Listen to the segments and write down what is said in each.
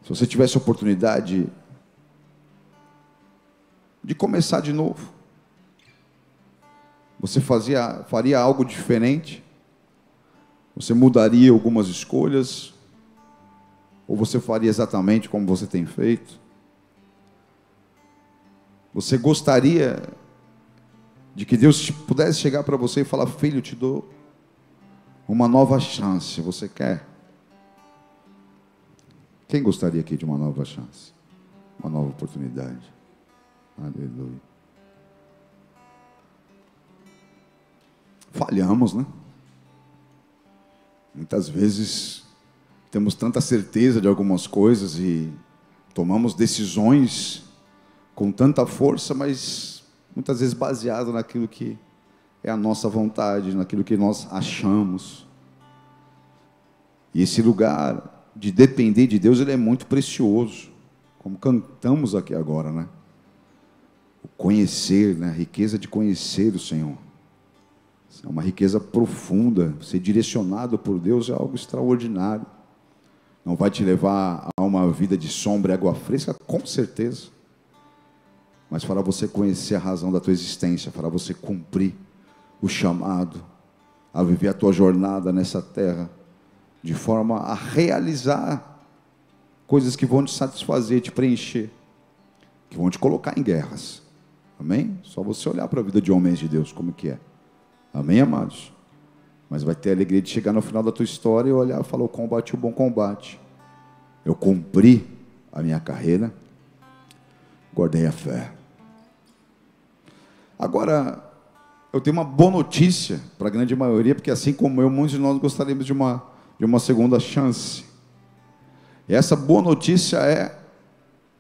Se você tivesse a oportunidade de começar de novo, você faria algo diferente? Você mudaria algumas escolhas? Ou você faria exatamente como você tem feito? Você gostaria de que Deus pudesse chegar para você e falar: filho, eu te dou uma nova chance, você quer? Quem gostaria aqui de uma nova chance? Uma nova oportunidade? Aleluia. Falhamos, né? Muitas vezes temos tanta certeza de algumas coisas e tomamos decisões com tanta força, mas muitas vezes baseado naquilo que é a nossa vontade, naquilo que nós achamos. E esse lugar de depender de Deus, ele é muito precioso, como cantamos aqui agora, né? O conhecer, né? A riqueza de conhecer o Senhor. É uma riqueza profunda. Ser direcionado por Deus é algo extraordinário. Não vai te levar a uma vida de sombra e água fresca, com certeza. Mas fará você conhecer a razão da tua existência, fará você cumprir o chamado, a viver a tua jornada nessa terra, de forma a realizar coisas que vão te satisfazer, te preencher, que vão te colocar em guerras. Amém? Só você olhar para a vida de homens de Deus, como que é. Amém, amados? Mas vai ter a alegria de chegar no final da tua história e olhar e falar: eu combati o bom combate, eu cumpri a minha carreira, guardei a fé. Agora, eu tenho uma boa notícia para a grande maioria, porque assim como eu, muitos de nós gostaríamos de uma segunda chance. E essa boa notícia é: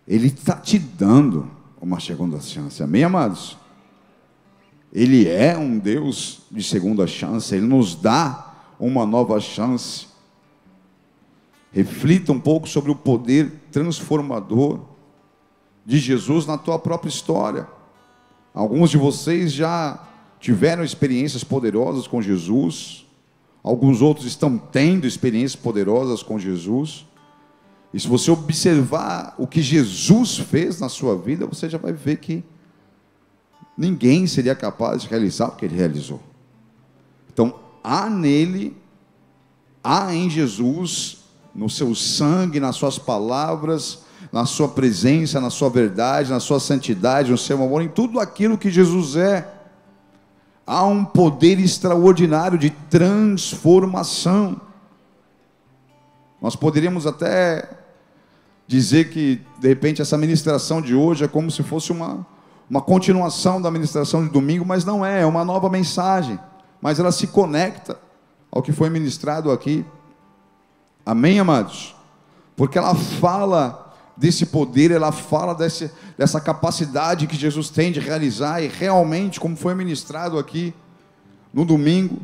Ele está te dando uma segunda chance. Amém, amados? Ele é um Deus de segunda chance, Ele nos dá uma nova chance. Reflita um pouco sobre o poder transformador de Jesus na tua própria história. Alguns de vocês já tiveram experiências poderosas com Jesus, alguns outros estão tendo experiências poderosas com Jesus. E se você observar o que Jesus fez na sua vida, você já vai ver que ninguém seria capaz de realizar o que Ele realizou. Então, há nele, há em Jesus, no seu sangue, nas suas palavras, na sua presença, na sua verdade, na sua santidade, no seu amor, em tudo aquilo que Jesus é, há um poder extraordinário de transformação. Nós poderíamos até dizer que, de repente, essa ministração de hoje é como se fosse uma continuação da ministração de domingo, mas não é, é uma nova mensagem, mas ela se conecta ao que foi ministrado aqui. Amém, amados? Porque ela fala desse poder, ela fala dessa capacidade que Jesus tem de realizar, e realmente, como foi ministrado aqui no domingo,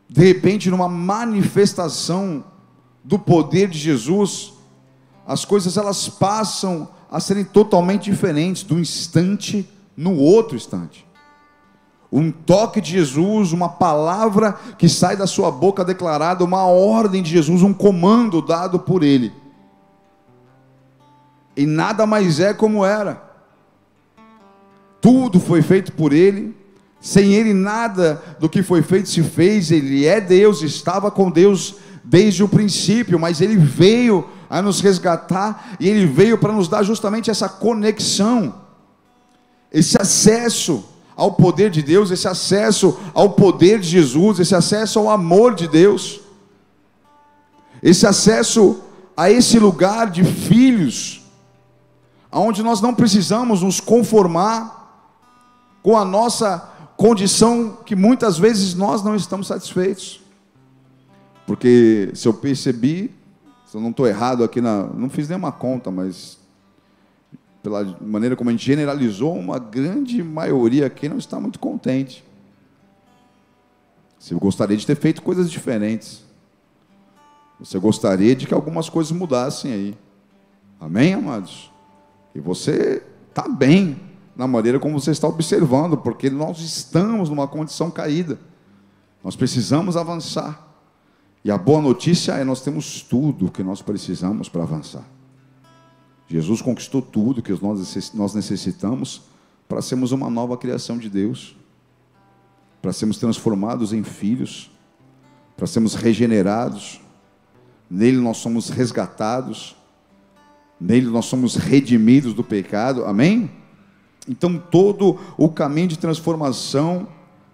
de repente, numa manifestação do poder de Jesus, as coisas elas passam a serem totalmente diferentes, de um instante no outro instante. Um toque de Jesus, uma palavra que sai da sua boca declarada, uma ordem de Jesus, um comando dado por Ele, e nada mais é como era. Tudo foi feito por Ele, sem Ele nada do que foi feito se fez. Ele é Deus, estava com Deus desde o princípio, mas Ele veio a nos resgatar, e Ele veio para nos dar justamente essa conexão, esse acesso ao poder de Deus, esse acesso ao poder de Jesus, esse acesso ao amor de Deus, esse acesso a esse lugar de filhos, onde nós não precisamos nos conformar com a nossa condição, que muitas vezes nós não estamos satisfeitos. Porque se eu percebi, se eu não estou errado aqui, não fiz nenhuma conta, mas pela maneira como a gente generalizou, uma grande maioria aqui não está muito contente. Você gostaria de ter feito coisas diferentes, você gostaria de que algumas coisas mudassem aí. Amém, amados? E você está bem na maneira como você está observando, porque nós estamos numa condição caída, nós precisamos avançar. E a boa notícia é: nós temos tudo o que nós precisamos para avançar. Jesus conquistou tudo que nós necessitamos para sermos uma nova criação de Deus, para sermos transformados em filhos, para sermos regenerados. Nele nós somos resgatados, nele nós somos redimidos do pecado, amém? Então todo o caminho de transformação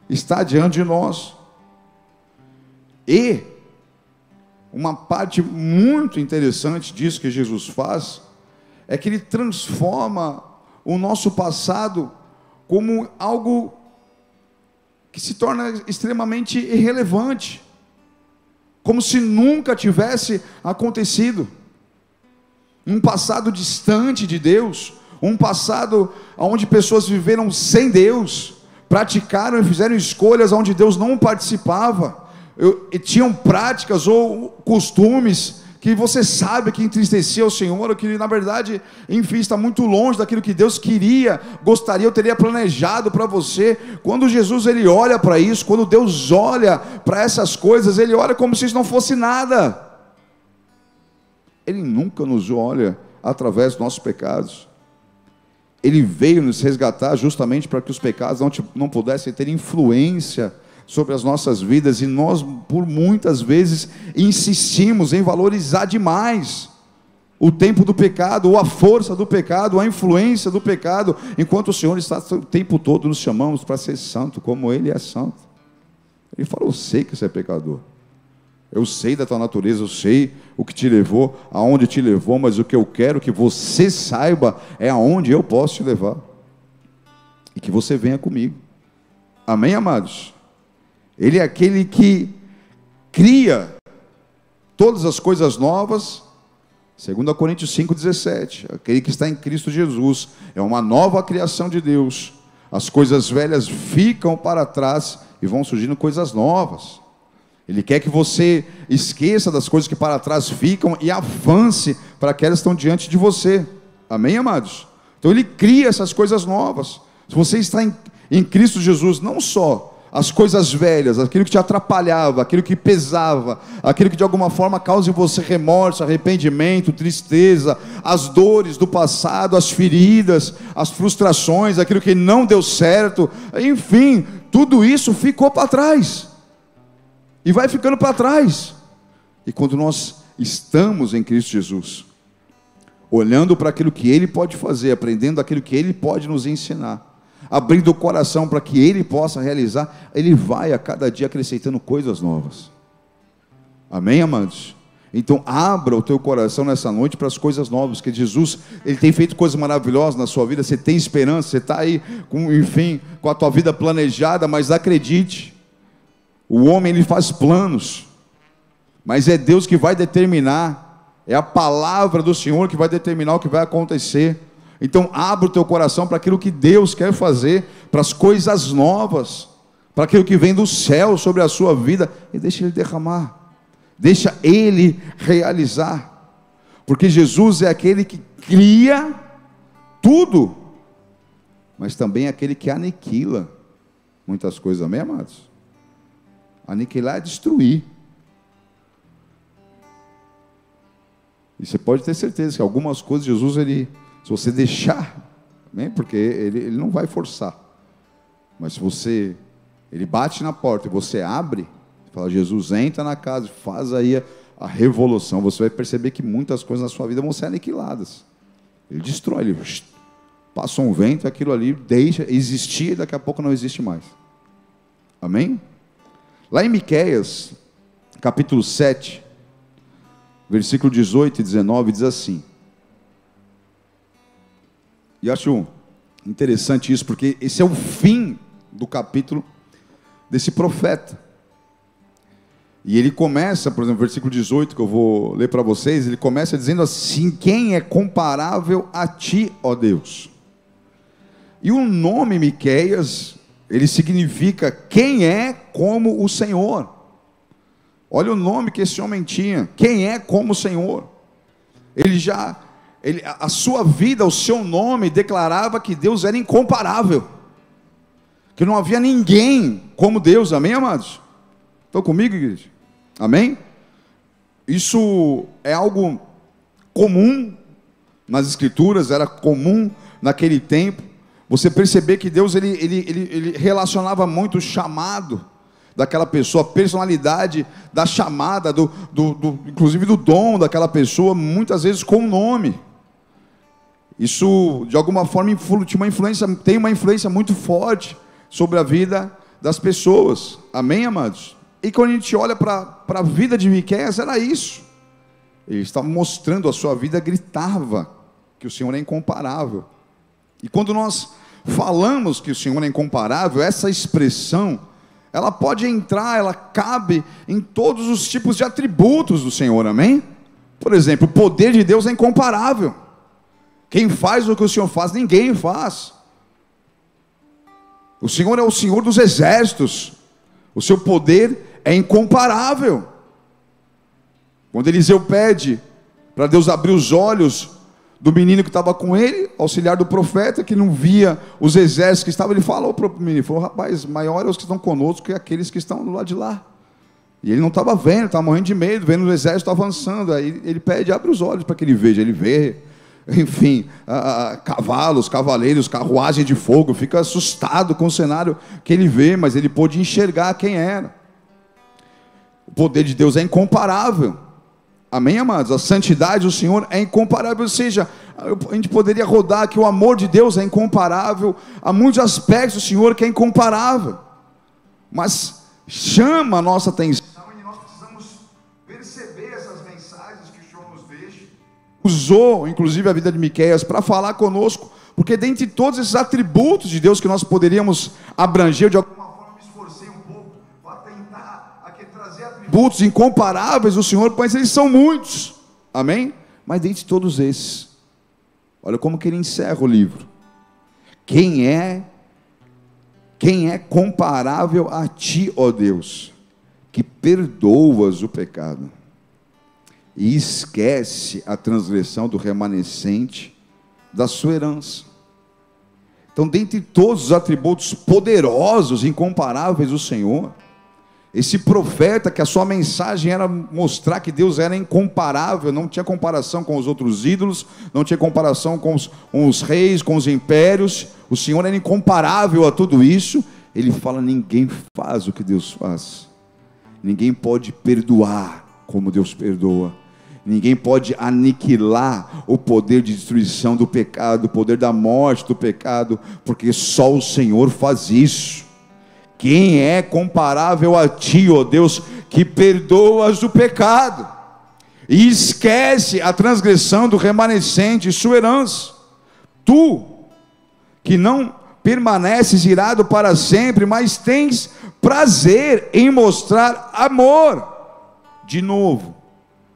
está diante de nós. E uma parte muito interessante disso que Jesus faz, é que Ele transforma o nosso passado como algo que se torna extremamente irrelevante, como se nunca tivesse acontecido. Um passado distante de Deus, um passado onde pessoas viveram sem Deus, praticaram e fizeram escolhas onde Deus não participava, e tinham práticas ou costumes que você sabe que entristecia o Senhor, ou que na verdade, enfim, está muito longe daquilo que Deus queria, gostaria, ou teria planejado para você. Quando Jesus ele olha para isso, quando Deus olha para essas coisas, Ele olha como se isso não fosse nada. Ele nunca nos olha através dos nossos pecados. Ele veio nos resgatar justamente para que os pecados não pudessem ter influência sobre as nossas vidas, e nós por muitas vezes insistimos em valorizar demais o tempo do pecado, ou a força do pecado, a influência do pecado, enquanto o Senhor está o tempo todo nos chamamos para ser santo, como Ele é santo. Ele falou: eu sei que você é pecador, eu sei da tua natureza, eu sei o que te levou, aonde te levou, mas o que eu quero que você saiba é aonde eu posso te levar, e que você venha comigo. Amém, amados? Ele é aquele que cria todas as coisas novas, 2 Coríntios 5,17, aquele que está em Cristo Jesus, é uma nova criação de Deus, as coisas velhas ficam para trás, e vão surgindo coisas novas. Ele quer que você esqueça das coisas que para trás ficam, e avance para aquelas que estão diante de você, amém, amados? Então Ele cria essas coisas novas. Se você está em Cristo Jesus, não só as coisas velhas, aquilo que te atrapalhava, aquilo que pesava, aquilo que de alguma forma causa em você remorso, arrependimento, tristeza, as dores do passado, as feridas, as frustrações, aquilo que não deu certo, enfim, tudo isso ficou para trás, e vai ficando para trás. E quando nós estamos em Cristo Jesus, olhando para aquilo que Ele pode fazer, aprendendo aquilo que Ele pode nos ensinar, abrindo o coração para que Ele possa realizar, Ele vai a cada dia acrescentando coisas novas. Amém, amados? Então abra o teu coração nessa noite para as coisas novas, que Jesus, Ele tem feito coisas maravilhosas na sua vida. Você tem esperança, você está aí com a tua vida planejada, mas acredite, o homem ele faz planos, mas é Deus que vai determinar, é a palavra do Senhor que vai determinar o que vai acontecer. Então abra o teu coração para aquilo que Deus quer fazer, para as coisas novas, para aquilo que vem do céu sobre a sua vida, e deixa Ele derramar, deixa Ele realizar, porque Jesus é aquele que cria tudo, mas também é aquele que aniquila muitas coisas, amém, amados? Aniquilar é destruir, e você pode ter certeza que algumas coisas Jesus, se você deixar, né, porque ele não vai forçar, mas se ele bate na porta e você abre, fala: Jesus, entra na casa, faz aí a revolução, você vai perceber que muitas coisas na sua vida vão ser aniquiladas. Ele destrói, ele passa um vento, aquilo ali deixa existir, e daqui a pouco não existe mais. Amém? Lá em Miqueias, capítulo 7, versículo 18 e 19, diz assim, e acho interessante isso, porque esse é o fim do capítulo desse profeta. E ele começa, por exemplo, versículo 18, que eu vou ler para vocês, ele começa dizendo assim: quem é comparável a ti, ó Deus? E o nome Miqueias, ele significa quem é como o Senhor. Olha o nome que esse homem tinha, quem é como o Senhor. A sua vida, o seu nome declarava que Deus era incomparável, que não havia ninguém como Deus, amém, amados? Estão comigo, igreja? Amém? Isso é algo comum nas Escrituras, era comum naquele tempo, você perceber que Deus ele relacionava muito o chamado daquela pessoa, a personalidade da chamada, inclusive do dom daquela pessoa, muitas vezes com o nome. Isso, de alguma forma, tem uma influência muito forte sobre a vida das pessoas. Amém, amados? E quando a gente olha para a vida de Miqueias, era isso. Ele estava mostrando a sua vida, gritava que o Senhor é incomparável. E quando nós falamos que o Senhor é incomparável, essa expressão, ela pode entrar, ela cabe em todos os tipos de atributos do Senhor, amém? Por exemplo, o poder de Deus é incomparável. Quem faz o que o Senhor faz, ninguém faz. O Senhor é o Senhor dos exércitos. O seu poder é incomparável. Quando Eliseu pede para Deus abrir os olhos do menino que estava com ele, auxiliar do profeta, que não via os exércitos que estavam, ele falou para o menino, falou, rapaz, maior é os que estão conosco que aqueles que estão do lado de lá. E ele não estava vendo, estava morrendo de medo, vendo o exército avançando. Aí ele pede, abre os olhos para que ele veja. Ele vê, enfim, cavalos, cavaleiros, carruagem de fogo, fica assustado com o cenário que ele vê, mas ele pôde enxergar quem era. O poder de Deus é incomparável. Amém, amados? A santidade do Senhor é incomparável. Ou seja, a gente poderia rodar que o amor de Deus é incomparável. Há muitos aspectos do Senhor que é incomparável, mas chama a nossa atenção e nós precisamos perceber essas mensagens que o Senhor nos deixa. Usou, inclusive, a vida de Miqueias para falar conosco, porque dentre todos esses atributos de Deus que nós poderíamos abranger, de alguma forma me esforcei um pouco para tentar aqui trazer atributos incomparáveis do Senhor, mas eles são muitos, amém? Mas dentre todos esses, olha como que ele encerra o livro. Quem é comparável a ti, ó Deus, que perdoas o pecado e esquece a transgressão do remanescente da sua herança. Então, dentre todos os atributos poderosos, incomparáveis do Senhor, esse profeta, que a sua mensagem era mostrar que Deus era incomparável, não tinha comparação com os outros ídolos, não tinha comparação com os reis, com os impérios, o Senhor era incomparável a tudo isso. Ele fala, ninguém faz o que Deus faz, ninguém pode perdoar como Deus perdoa, ninguém pode aniquilar o poder de destruição do pecado, o poder da morte do pecado, porque só o Senhor faz isso. Quem é comparável a ti, ó Deus, que perdoas o pecado e esquece a transgressão do remanescente, sua herança? Tu, que não permaneces irado para sempre, mas tens prazer em mostrar amor. De novo,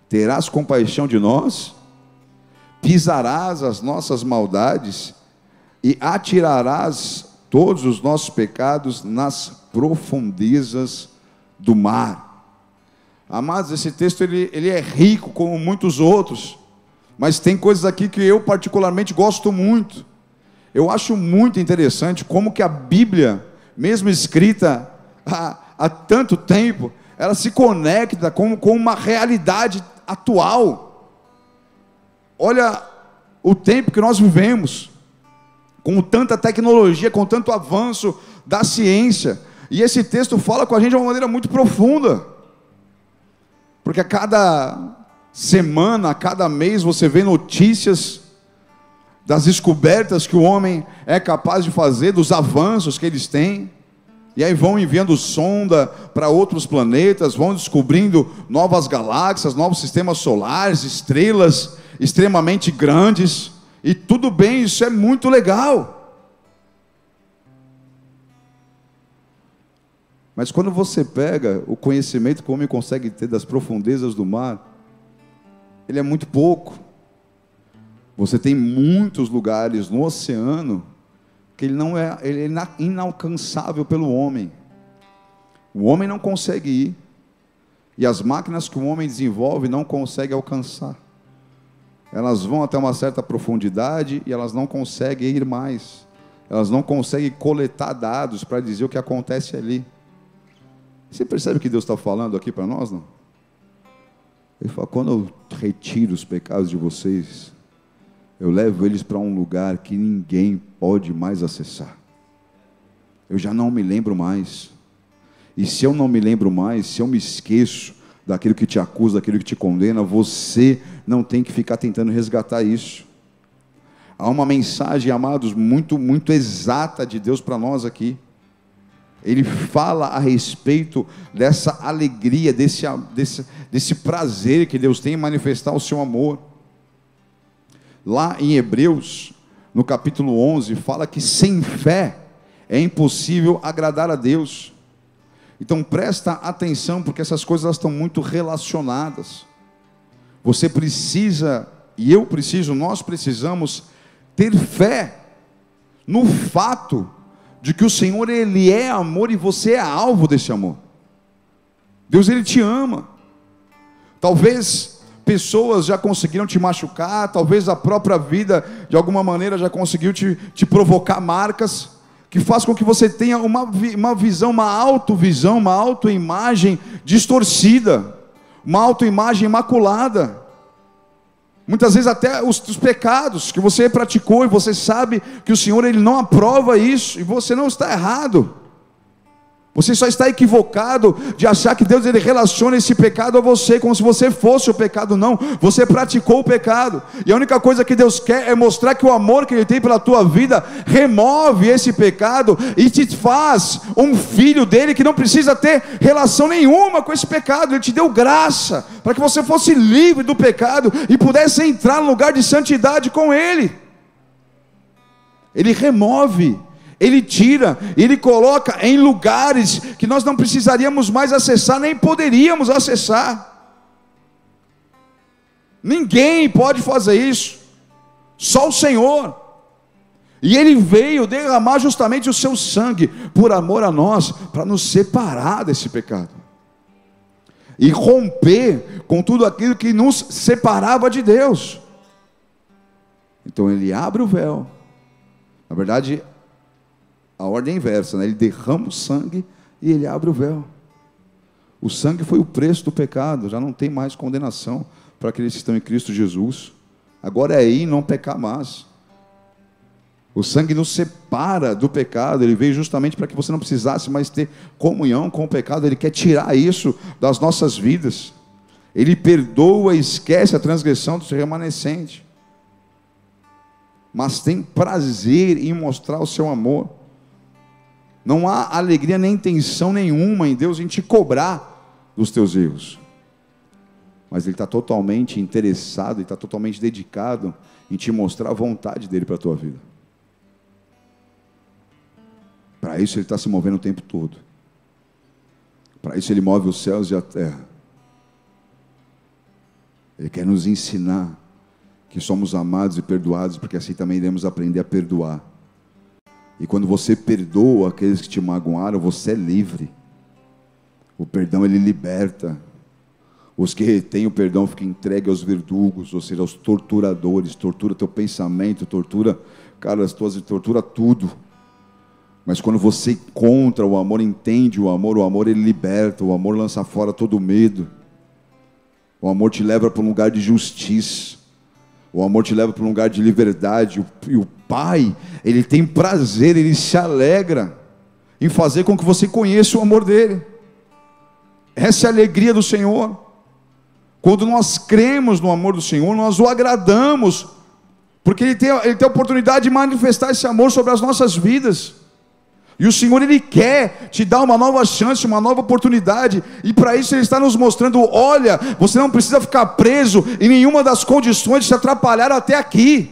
terás compaixão de nós, pisarás as nossas maldades e atirarás todos os nossos pecados nas profundezas do mar. Amados, esse texto ele é rico como muitos outros, mas tem coisas aqui que eu particularmente gosto muito. Eu acho muito interessante como que a Bíblia, mesmo escrita há tanto tempo, ela se conecta com uma realidade atual. Olha o tempo que nós vivemos, com tanta tecnologia, com tanto avanço da ciência, e esse texto fala com a gente de uma maneira muito profunda, porque a cada semana, a cada mês, você vê notícias das descobertas que o homem é capaz de fazer, dos avanços que eles têm, e aí vão enviando sonda para outros planetas, vão descobrindo novas galáxias, novos sistemas solares, estrelas extremamente grandes, e tudo bem, isso é muito legal. Mas quando você pega o conhecimento que o homem consegue ter das profundezas do mar, ele é muito pouco. Você tem muitos lugares no oceano que ele é inalcançável pelo homem. O homem não consegue ir, e as máquinas que o homem desenvolve não conseguem alcançar. Elas vão até uma certa profundidade e elas não conseguem ir mais. Elas não conseguem coletar dados para dizer o que acontece ali. Você percebe o que Deus está falando aqui para nós, não? Ele fala, quando eu retiro os pecados de vocês, eu levo eles para um lugar que ninguém pode mais acessar. Eu já não me lembro mais. E se eu não me lembro mais, se eu me esqueço daquilo que te acusa, daquilo que te condena, você não tem que ficar tentando resgatar isso. Há uma mensagem, amados, muito exata de Deus para nós aqui. Ele fala a respeito dessa alegria, desse prazer que Deus tem em manifestar o seu amor. Lá em Hebreus, no capítulo 11, fala que sem fé é impossível agradar a Deus. Então presta atenção, porque essas coisas estão muito relacionadas. Você precisa, e eu preciso, nós precisamos ter fé no fato de que o Senhor, Ele é amor e você é alvo desse amor. Deus, Ele te ama. Talvez pessoas já conseguiram te machucar, talvez a própria vida de alguma maneira já conseguiu te provocar marcas, que faz com que você tenha uma visão, uma autovisão, uma autoimagem distorcida, uma autoimagem imaculada. Muitas vezes até os pecados que você praticou, e você sabe que o Senhor, Ele não aprova isso, e você não está errado. Você só está equivocado de achar que Deus, Ele relaciona esse pecado a você, como se você fosse o pecado. Não, você praticou o pecado, e a única coisa que Deus quer é mostrar que o amor que Ele tem pela tua vida remove esse pecado e te faz um filho dele, que não precisa ter relação nenhuma com esse pecado. Ele te deu graça para que você fosse livre do pecado e pudesse entrar no lugar de santidade com Ele. Ele remove, Ele tira, Ele coloca em lugares que nós não precisaríamos mais acessar, nem poderíamos acessar. Ninguém pode fazer isso, só o Senhor. E Ele veio derramar justamente o seu sangue por amor a nós, para nos separar desse pecado e romper com tudo aquilo que nos separava de Deus. Então Ele abre o véu. Na verdade, a ordem é inversa, né? Ele derrama o sangue e Ele abre o véu. O sangue foi o preço do pecado, já não tem mais condenação para aqueles que estão em Cristo Jesus. Agora é ir e não pecar mais. O sangue nos separa do pecado. Ele veio justamente para que você não precisasse mais ter comunhão com o pecado. Ele quer tirar isso das nossas vidas. Ele perdoa e esquece a transgressão do seu remanescente, mas tem prazer em mostrar o seu amor. Não há alegria nem intenção nenhuma em Deus em te cobrar dos teus erros, mas Ele está totalmente interessado, Ele está totalmente dedicado em te mostrar a vontade dEle para a tua vida. Para isso Ele está se movendo o tempo todo. Para isso Ele move os céus e a terra. Ele quer nos ensinar que somos amados e perdoados, porque assim também iremos aprender a perdoar. E quando você perdoa aqueles que te magoaram, você é livre. O perdão, ele liberta. Os que retêm o perdão ficam entregues aos verdugos, ou seja, aos torturadores. Tortura teu pensamento, tortura, cara, tortura tudo. Mas quando você encontra o amor, entende o amor ele liberta. O amor lança fora todo medo. O amor te leva para um lugar de justiça. O amor te leva para um lugar de liberdade. E o Pai, Ele tem prazer, Ele se alegra em fazer com que você conheça o amor dEle. Essa é a alegria do Senhor. Quando nós cremos no amor do Senhor, nós o agradamos, porque Ele tem a oportunidade de manifestar esse amor sobre as nossas vidas. E o Senhor, Ele quer te dar uma nova chance, uma nova oportunidade. E para isso Ele está nos mostrando: olha, você não precisa ficar preso em nenhuma das condições que te atrapalharam até aqui.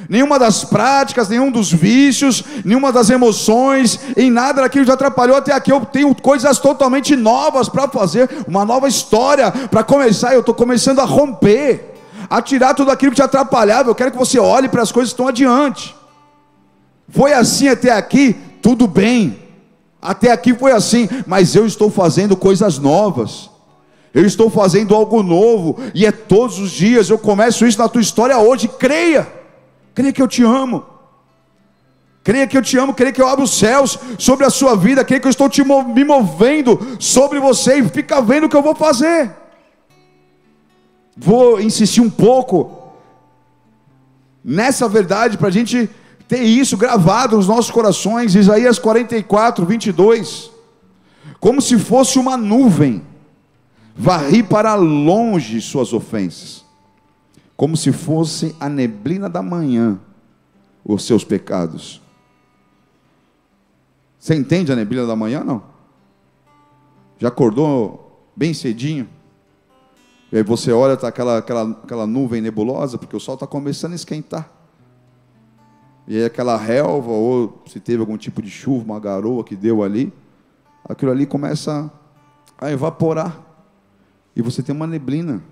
Nenhuma das práticas, nenhum dos vícios, nenhuma das emoções, em nada daquilo que te atrapalhou até aqui. Eu tenho coisas totalmente novas para fazer, uma nova história para começar. Eu estou começando a romper, a tirar tudo aquilo que te atrapalhava. Eu quero que você olhe para as coisas que estão adiante. Foi assim até aqui? Tudo bem, até aqui foi assim, mas eu estou fazendo coisas novas, eu estou fazendo algo novo, e é todos os dias. Eu começo isso na tua história hoje. Creia que eu te amo, creia que eu te amo, creia que eu abro os céus sobre a sua vida, creia que eu estou me movendo sobre você, e fica vendo o que eu vou fazer. Vou insistir um pouco nessa verdade, para a gente ter isso gravado nos nossos corações. Isaías 44, 22, como se fosse uma nuvem, varri para longe suas ofensas, como se fosse a neblina da manhã, os seus pecados. Você entende a neblina da manhã, não? Já acordou bem cedinho? E aí você olha, está aquela nuvem nebulosa, porque o sol está começando a esquentar. E aí aquela relva, ou se teve algum tipo de chuva, uma garoa que deu ali, aquilo ali começa a evaporar. E você tem uma neblina.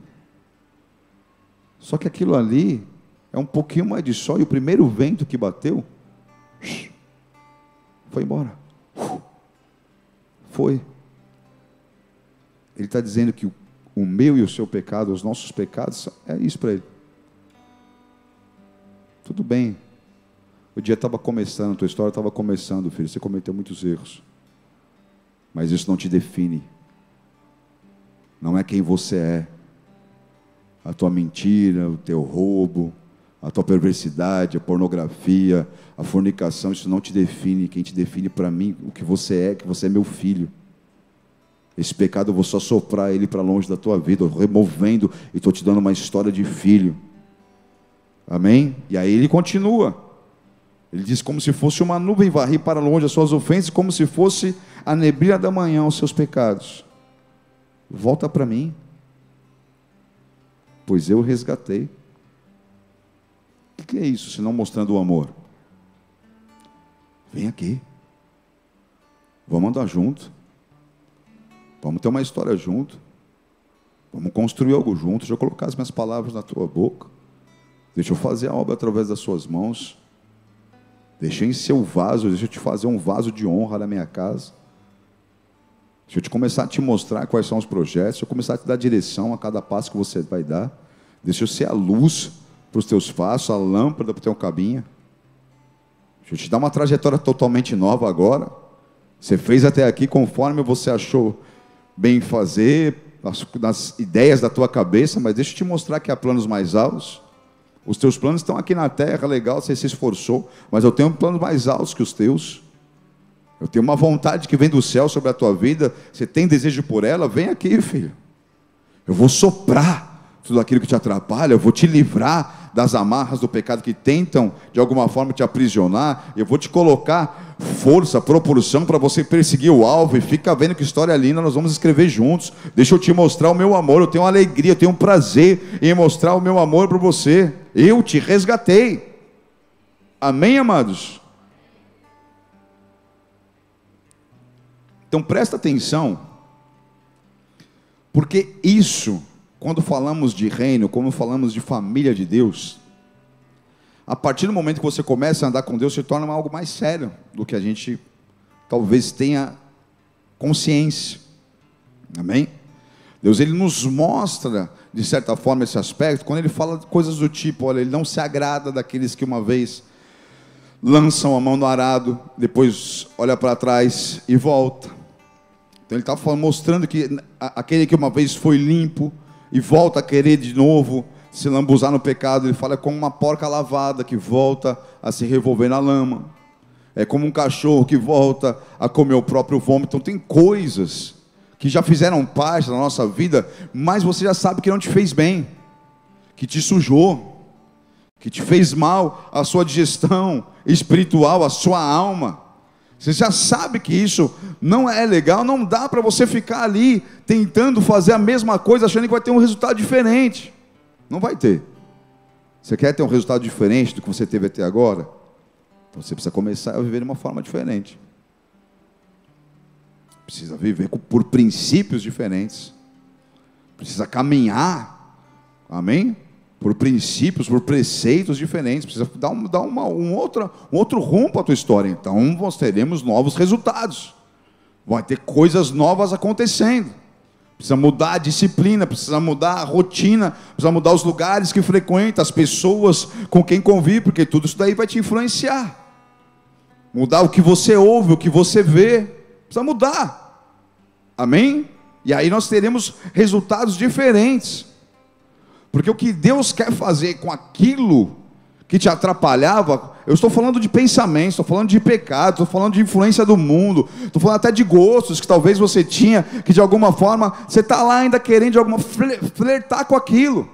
Só que aquilo ali é um pouquinho mais de sol, e o primeiro vento que bateu, foi embora. Foi. Ele está dizendo que o meu e o seu pecado, os nossos pecados, é isso para ele. Tudo bem. O dia estava começando, a tua história estava começando, filho. Você cometeu muitos erros. Mas isso não te define. Não é quem você é. A tua mentira, o teu roubo, a tua perversidade, a pornografia, a fornicação, isso não te define. Quem te define para mim, o que você é, que você é meu filho. Esse pecado eu vou só soprar ele para longe da tua vida, removendo, e estou te dando uma história de filho. Amém? E aí ele continua. Ele diz, como se fosse uma nuvem, varri para longe as suas ofensas, como se fosse a neblina da manhã os seus pecados. Volta para mim, pois eu resgatei. O que é isso, se não mostrando o amor? Vem aqui, vamos andar junto, vamos ter uma história junto, vamos construir algo junto. Deixa eu colocar as minhas palavras na tua boca, deixa eu fazer a obra através das suas mãos, deixa eu encher o vaso, deixa eu te fazer um vaso de honra na minha casa, deixa eu te começar a te mostrar quais são os projetos, deixa eu começar a te dar direção a cada passo que você vai dar, deixa eu ser a luz para os teus passos, a lâmpada para o teu caminho. Deixa eu te dar uma trajetória totalmente nova agora. Você fez até aqui conforme você achou bem fazer, nas ideias da tua cabeça, mas deixa eu te mostrar que há planos mais altos. Os teus planos estão aqui na terra, legal, você se esforçou, mas eu tenho planos mais altos que os teus. Eu tenho uma vontade que vem do céu sobre a tua vida. Você tem desejo por ela? Vem aqui, filho. Eu vou soprar tudo aquilo que te atrapalha, eu vou te livrar das amarras do pecado que tentam de alguma forma te aprisionar. Eu vou te colocar força, propulsão para você perseguir o alvo. E fica vendo que história linda, nós vamos escrever juntos. Deixa eu te mostrar o meu amor. Eu tenho alegria, eu tenho prazer em mostrar o meu amor para você. Eu te resgatei. Amém, amados? Então presta atenção, porque isso, quando falamos de reino, quando falamos de família de Deus, a partir do momento que você começa a andar com Deus, se torna algo mais sério do que a gente talvez tenha consciência. Amém? Deus, ele nos mostra de certa forma esse aspecto quando ele fala coisas do tipo, olha, ele não se agrada daqueles que uma vez lançam a mão no arado, depois olha para trás e volta. Então ele está mostrando que aquele que uma vez foi limpo e volta a querer de novo se lambuzar no pecado, ele fala, é como uma porca lavada que volta a se revolver na lama, é como um cachorro que volta a comer o próprio vômito. Então tem coisas que já fizeram parte da nossa vida, mas você já sabe que não te fez bem, que te sujou, que te fez mal à sua digestão espiritual, à sua alma. Você já sabe que isso não é legal. Não dá para você ficar ali tentando fazer a mesma coisa, achando que vai ter um resultado diferente. Não vai ter. Você quer ter um resultado diferente do que você teve até agora? Então você precisa começar a viver de uma forma diferente. Precisa viver por princípios diferentes. Precisa caminhar, amém? Por princípios, por preceitos diferentes. Precisa dar um outro rumo para a tua história. Então nós teremos novos resultados. Vai ter coisas novas acontecendo. Precisa mudar a disciplina, precisa mudar a rotina, precisa mudar os lugares que frequenta, as pessoas com quem convive, porque tudo isso daí vai te influenciar. Mudar o que você ouve, o que você vê, precisa mudar. Amém? E aí nós teremos resultados diferentes. Porque o que Deus quer fazer com aquilo que te atrapalhava. Eu estou falando de pensamentos, estou falando de pecado, estou falando de influência do mundo, estou falando até de gostos que talvez você tinha, que de alguma forma você está lá ainda querendo de alguma flertar com aquilo.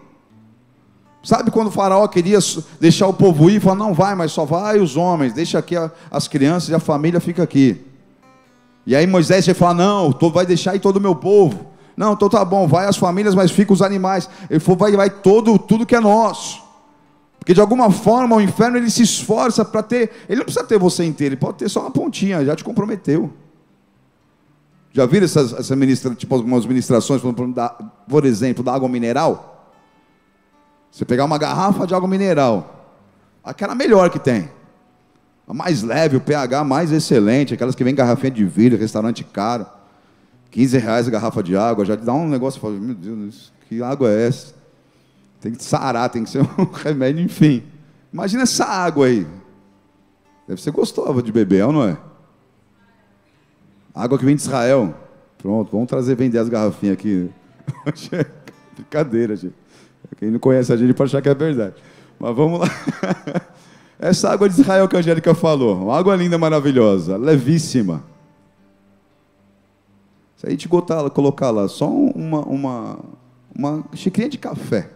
Sabe quando o faraó queria deixar o povo ir, falar, não vai, mas só vai os homens, deixa aqui as crianças e a família fica aqui. E aí Moisés ia falar, não, vai deixar ir todo o meu povo. Não, então tá bom, vai as famílias, mas fica os animais. Ele falou, vai tudo que é nosso. Porque de alguma forma o inferno ele se esforça para ter, ele não precisa ter você inteiro, ele pode ter só uma pontinha, já te comprometeu. Já viram tipo algumas ministrações, por exemplo, da água mineral? Você pegar uma garrafa de água mineral, aquela melhor que tem, a mais leve, o pH mais excelente, aquelas que vem em garrafinha de vidro, restaurante caro, R$15 a garrafa de água, já te dá um negócio, fala, meu Deus, que água é essa? Tem que sarar, tem que ser um remédio, enfim. Imagina essa água aí. Deve ser gostosa de beber, não é? Água que vem de Israel. Pronto, vamos vender as garrafinhas aqui. Brincadeira, gente. Quem não conhece a gente pode achar que é verdade. Mas vamos lá. Essa água de Israel que a Angélica falou. Uma água linda, maravilhosa, levíssima. Se a gente colocar lá só uma xicrinha de café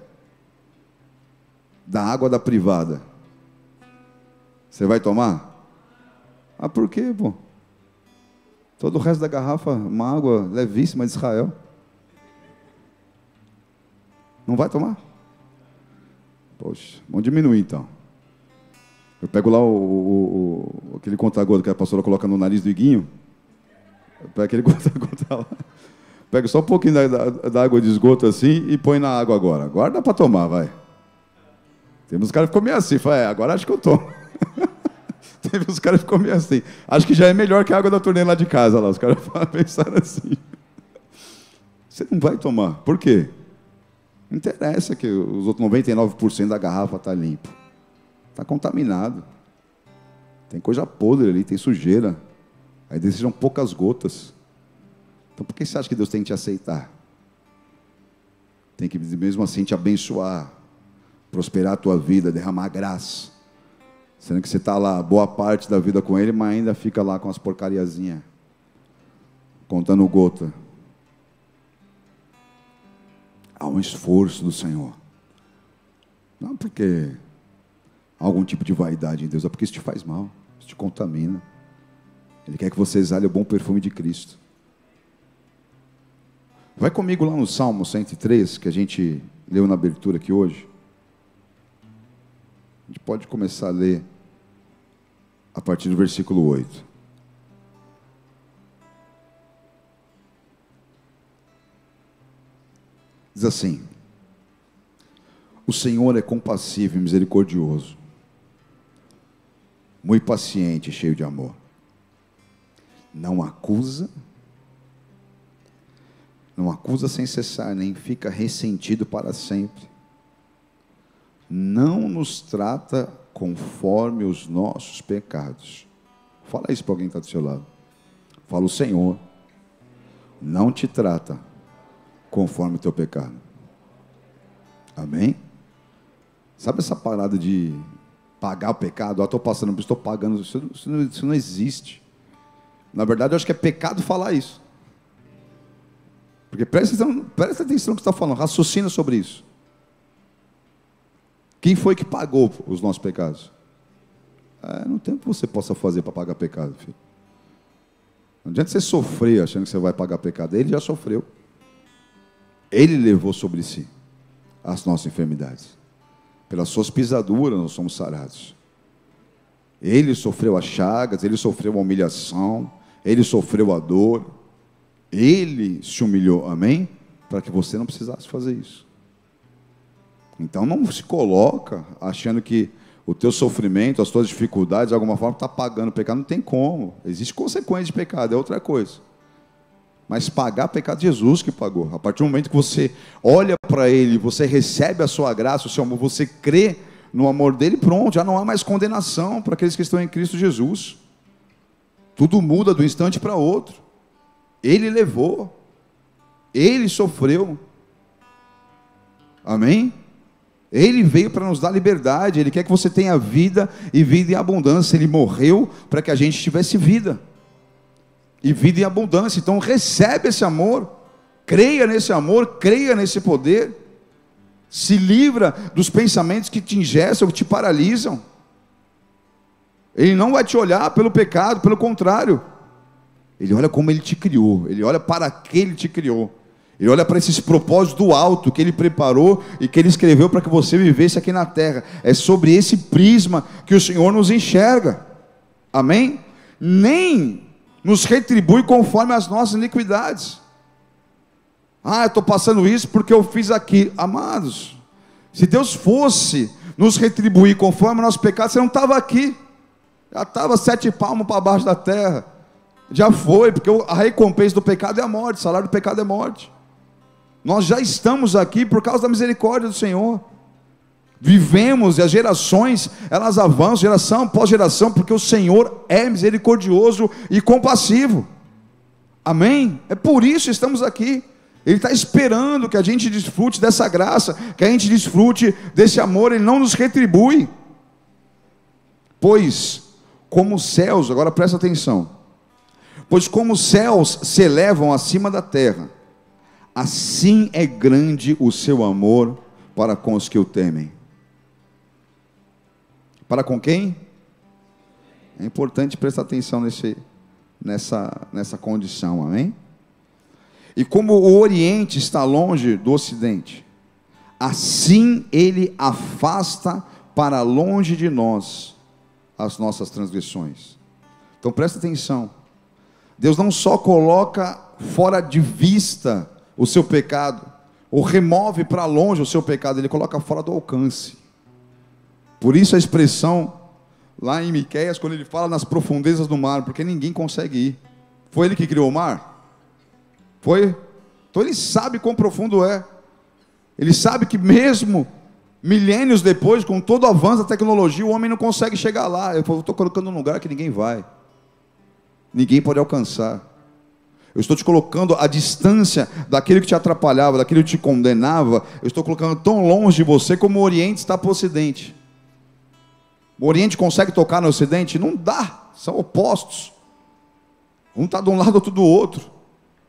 da água da privada, você vai tomar? Ah, por quê, pô? Todo o resto da garrafa, uma água levíssima de Israel. Não vai tomar? Poxa, vamos diminuir então. Eu pego lá aquele conta-gota que a pastora coloca no nariz do Iguinho. Eu pego aquele conta-gota lá. Pego só um pouquinho da água de esgoto assim e põe na água agora. Agora dá para tomar, vai. Temos uns caras que ficam meio assim, fala, agora acho que eu tomo. Teve uns caras que ficam meio assim. Acho que já é melhor que a água da torneira lá de casa. Lá. Os caras pensaram assim. Você não vai tomar. Por quê? Não interessa que os outros 99% da garrafa está limpo. Está contaminado. Tem coisa podre ali, tem sujeira. Aí desejam poucas gotas. Então por que você acha que Deus tem que te aceitar? Tem que mesmo assim te abençoar, prosperar a tua vida, derramar graça. Sendo que você está lá boa parte da vida com Ele, mas ainda fica lá com as porcariazinhas, contando gota. Há um esforço do Senhor. Não porque há algum tipo de vaidade em Deus, é porque isso te faz mal, isso te contamina. Ele quer que você exale o bom perfume de Cristo. Vai comigo lá no Salmo 103, que a gente leu na abertura aqui hoje. A gente pode começar a ler a partir do versículo 8. Diz assim: o Senhor é compassivo e misericordioso, muito paciente e cheio de amor. Não acusa sem cessar, nem fica ressentido para sempre. Não nos trata conforme os nossos pecados. Fala isso para alguém que está do seu lado. Fala, o Senhor não te trata conforme o teu pecado. Amém? Sabe essa parada de pagar o pecado? Estou passando, estou pagando. Isso não existe. Na verdade, eu acho que é pecado falar isso. Porque presta atenção no que você está falando, raciocina sobre isso. Quem foi que pagou os nossos pecados? Não tem o que você possa fazer para pagar pecado, filho. Não adianta você sofrer achando que você vai pagar pecado. Ele já sofreu. Ele levou sobre si as nossas enfermidades. Pelas suas pisaduras nós somos sarados. Ele sofreu as chagas, ele sofreu a humilhação, ele sofreu a dor. Ele se humilhou, amém? Para que você não precisasse fazer isso. Então não se coloca achando que o teu sofrimento, as tuas dificuldades, de alguma forma está pagando o pecado. Não tem como. Existe consequência de pecado, é outra coisa. Mas pagar pecado, Jesus que pagou. A partir do momento que você olha para Ele, você recebe a sua graça, o seu amor, você crê no amor dEle, pronto, já não há mais condenação para aqueles que estão em Cristo Jesus. Tudo muda de um instante para outro. Ele levou, Ele sofreu, amém? Ele veio para nos dar liberdade. Ele quer que você tenha vida e vida em abundância. Ele morreu para que a gente tivesse vida e vida em abundância. Então recebe esse amor, creia nesse amor, creia nesse poder, se livra dos pensamentos que te engessam, que te paralisam. Ele não vai te olhar pelo pecado, pelo contrário, Ele olha como Ele te criou, Ele olha para que Ele te criou, Ele olha para esses propósitos do alto que Ele preparou e que Ele escreveu para que você vivesse aqui na terra. É sobre esse prisma que o Senhor nos enxerga, amém? Nem nos retribui conforme as nossas iniquidades. Eu estou passando isso porque eu fiz aquilo. Amados, se Deus fosse nos retribuir conforme o nosso pecado, você não estava aqui, já estava 7 palmos para baixo da terra, já foi, porque a recompensa do pecado é a morte, o salário do pecado é morte. Nós já estamos aqui por causa da misericórdia do Senhor, vivemos, e as gerações, elas avançam, geração após geração, porque o Senhor é misericordioso e compassivo, amém? É por isso que estamos aqui. Ele está esperando que a gente desfrute dessa graça, que a gente desfrute desse amor. Ele não nos retribui, pois como os céus, agora presta atenção, pois como os céus se elevam acima da terra, assim é grande o seu amor para com os que o temem. Para com quem? É importante prestar atenção nessa condição, amém? E como o Oriente está longe do Ocidente, assim Ele afasta para longe de nós as nossas transgressões. Então presta atenção, Deus não só coloca fora de vista o seu pecado, ou remove para longe o seu pecado, Ele coloca fora do alcance. Por isso a expressão lá em Miqueias, quando ele fala nas profundezas do mar, porque ninguém consegue ir. Foi Ele que criou o mar? Foi? Então Ele sabe quão profundo é. Ele sabe que mesmo milênios depois, com todo o avanço da tecnologia, o homem não consegue chegar lá. Eu estou colocando num lugar que ninguém vai, ninguém pode alcançar. Eu estou te colocando à distância daquele que te atrapalhava, daquele que te condenava. Eu estou colocando tão longe de você como o Oriente está para o Ocidente. O Oriente consegue tocar no Ocidente? Não dá, são opostos. Um está de um lado, outro do outro.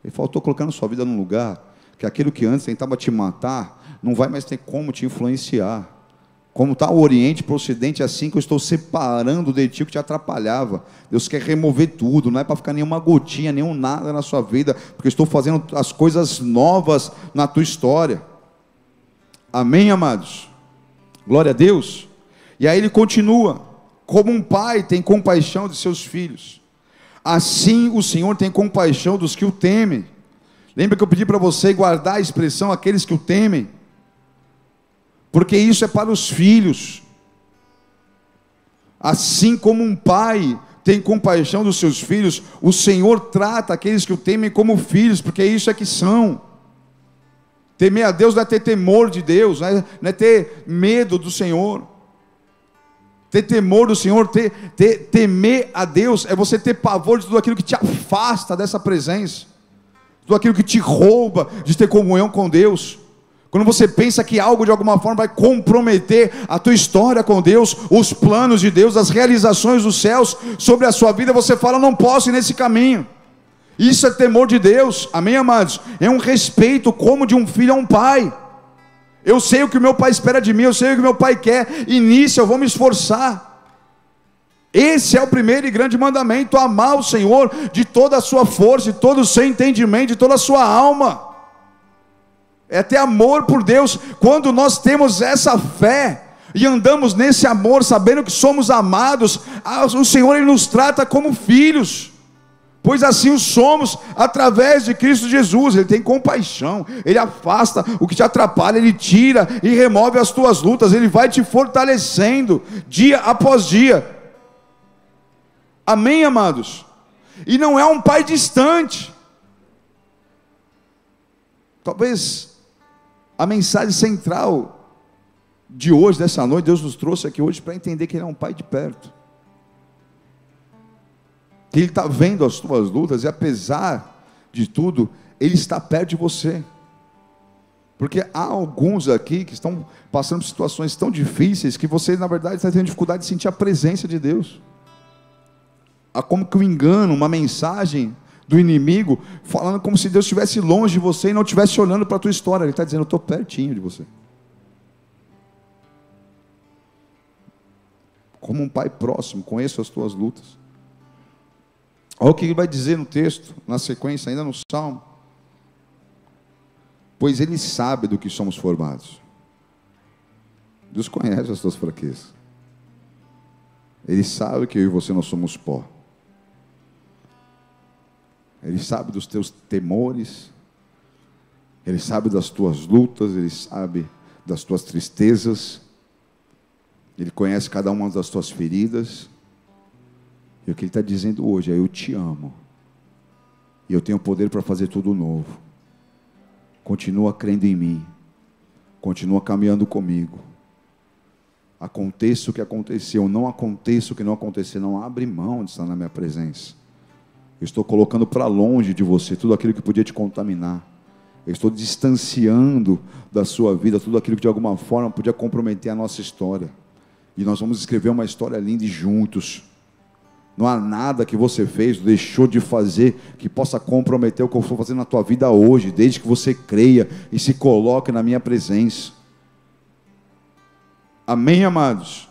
Ele falou: estou colocando sua vida num lugar que aquilo que antes tentava te matar, não vai mais ter como te influenciar. Como está o Oriente para o Ocidente, é assim que eu estou separando de ti o que te atrapalhava. Deus quer remover tudo, não é para ficar nenhuma gotinha, nenhum nada na sua vida, porque eu estou fazendo as coisas novas na tua história. Amém, amados? Glória a Deus. E aí ele continua: como um pai tem compaixão de seus filhos, assim o Senhor tem compaixão dos que o temem. Lembra que eu pedi para você guardar a expressão aqueles que o temem? Porque isso é para os filhos. Assim como um pai tem compaixão dos seus filhos, o Senhor trata aqueles que o temem como filhos, porque isso é que são. Temer a Deus não é ter temor de Deus, não é ter medo do Senhor. Ter temor do Senhor, temer a Deus, é você ter pavor de tudo aquilo que te afasta dessa presença, tudo aquilo que te rouba de ter comunhão com Deus. Quando você pensa que algo de alguma forma vai comprometer a tua história com Deus, os planos de Deus, as realizações dos céus sobre a sua vida, você fala: não posso ir nesse caminho. Isso é temor de Deus, amém, amados? É um respeito como de um filho a um pai. Eu sei o que o meu pai espera de mim, eu sei o que o meu pai quer, e nisso eu vou me esforçar. Esse é o primeiro e grande mandamento: amar o Senhor de toda a sua força, de todo o seu entendimento, de toda a sua alma. É ter amor por Deus. Quando nós temos essa fé e andamos nesse amor, sabendo que somos amados, o Senhor Ele nos trata como filhos, pois assim o somos através de Cristo Jesus. Ele tem compaixão, Ele afasta o que te atrapalha, Ele tira e remove as tuas lutas, Ele vai te fortalecendo dia após dia. Amém, amados? E não é um pai distante. Talvez a mensagem central de hoje, dessa noite, Deus nos trouxe aqui hoje para entender que Ele é um pai de perto, que Ele está vendo as tuas lutas, e apesar de tudo, Ele está perto de você. Porque há alguns aqui que estão passando por situações tão difíceis que você, na verdade, está tendo dificuldade de sentir a presença de Deus. Há como que um engano, uma mensagem do inimigo, falando como se Deus estivesse longe de você e não estivesse olhando para a tua história. Ele está dizendo: eu estou pertinho de você. Como um pai próximo, conheço as tuas lutas. Olha o que ele vai dizer no texto, na sequência, ainda no Salmo. Pois Ele sabe do que somos formados. Deus conhece as tuas fraquezas. Ele sabe que eu e você nós somos pó. Ele sabe dos teus temores. Ele sabe das tuas lutas. Ele sabe das tuas tristezas. Ele conhece cada uma das tuas feridas. E o que Ele está dizendo hoje é: eu te amo. E eu tenho poder para fazer tudo novo. Continua crendo em mim. Continua caminhando comigo. Aconteça o que aconteceu, não aconteça o que não acontecer, não abre mão de estar na minha presença. Eu estou colocando para longe de você tudo aquilo que podia te contaminar. Eu estou distanciando da sua vida tudo aquilo que de alguma forma podia comprometer a nossa história. E nós vamos escrever uma história linda e juntos. Não há nada que você fez, deixou de fazer, que possa comprometer o que eu estou fazendo na tua vida hoje, desde que você creia e se coloque na minha presença. Amém, amados?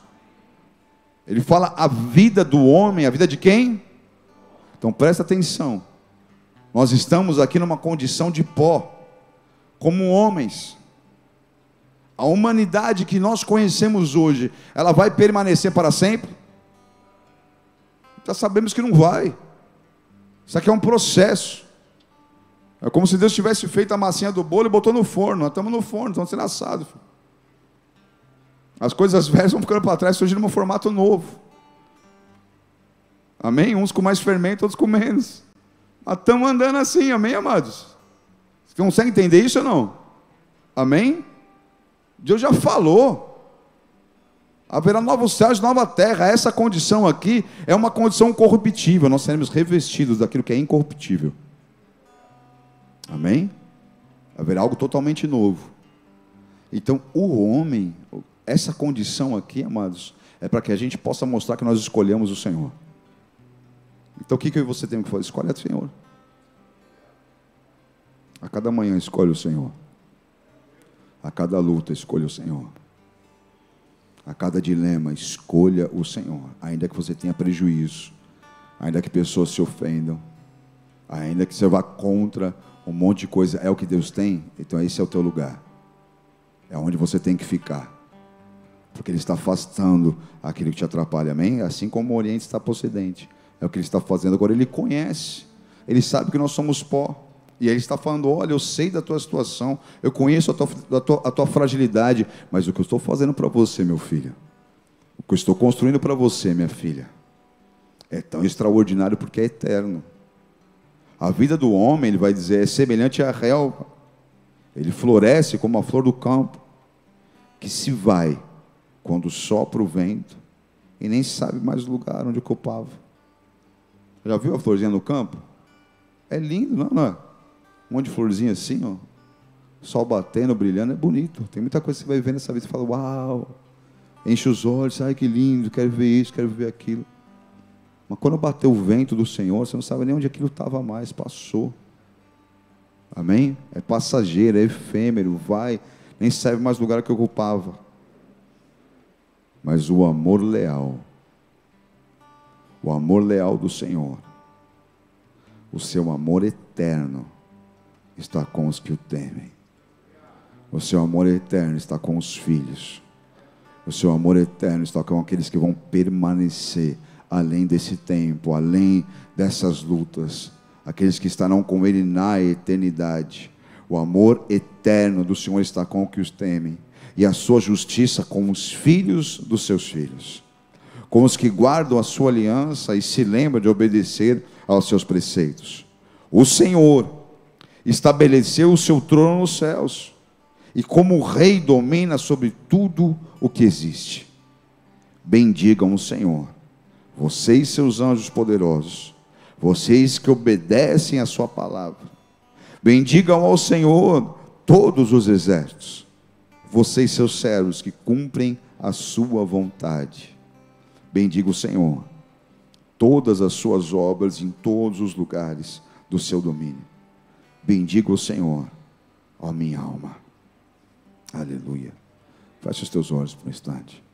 Ele fala a vida do homem, a vida de quem? Então presta atenção. Nós estamos aqui numa condição de pó, como homens. A humanidade que nós conhecemos hoje, ela vai permanecer para sempre? Já sabemos que não vai. Isso aqui é um processo. É como se Deus tivesse feito a massinha do bolo e botou no forno. Nós estamos no forno, estamos sendo assados. As coisas velhas vão ficando para trás, surgindo um formato novo. Amém? Uns com mais fermento, outros com menos. Mas estamos andando assim, amém, amados? Você consegue entender isso ou não? Amém? Deus já falou. Haverá novos céus e nova terra. Essa condição aqui é uma condição corruptível. Nós seremos revestidos daquilo que é incorruptível. Amém? Haverá algo totalmente novo. Então o homem, essa condição aqui, amados, é para que a gente possa mostrar que nós escolhemos o Senhor. Então o que eu e você temos que fazer? Escolhe o Senhor. A cada manhã escolhe o Senhor. A cada luta escolha o Senhor. A cada dilema, escolha o Senhor. Ainda que você tenha prejuízo, ainda que pessoas se ofendam, ainda que você vá contra um monte de coisa, é o que Deus tem, então esse é o teu lugar. É onde você tem que ficar. Porque Ele está afastando aquilo que te atrapalha, amém? Assim como o Oriente está procedente. É o que Ele está fazendo agora. Ele conhece, Ele sabe que nós somos pó. E Ele está falando: olha, eu sei da tua situação, eu conheço a tua fragilidade, mas o que eu estou fazendo para você, meu filho, o que eu estou construindo para você, minha filha, é tão extraordinário porque é eterno. A vida do homem, ele vai dizer, é semelhante à relva. Ele floresce como a flor do campo, que se vai quando sopra o vento e nem sabe mais o lugar onde ocupava. Já viu a florzinha no campo? É lindo, não é? Um monte de florzinha assim, ó, sol batendo, brilhando, é bonito. Tem muita coisa que você vai ver nessa vida e fala: uau, enche os olhos, ai que lindo, quero ver isso, quero ver aquilo. Mas quando bateu o vento do Senhor, você não sabe nem onde aquilo estava mais, passou. Amém? É passageiro, é efêmero, vai, nem sabe mais o lugar que ocupava. Mas o amor leal do Senhor, o seu amor eterno, está com os que o temem. O seu amor eterno está com os filhos. O seu amor eterno está com aqueles que vão permanecer além desse tempo, além dessas lutas, aqueles que estarão com Ele na eternidade. O amor eterno do Senhor está com os que os temem, e a sua justiça com os filhos dos seus filhos, com os que guardam a sua aliança e se lembram de obedecer aos seus preceitos. O Senhor estabeleceu o seu trono nos céus, e como rei domina sobre tudo o que existe. Bendigam o Senhor, vocês seus anjos poderosos, vocês que obedecem a sua palavra. Bendigam ao Senhor todos os exércitos, vocês seus servos que cumprem a sua vontade. Bendiga o Senhor, todas as suas obras em todos os lugares do seu domínio. Bendiga o Senhor, ó minha alma. Aleluia. Feche os teus olhos por um instante.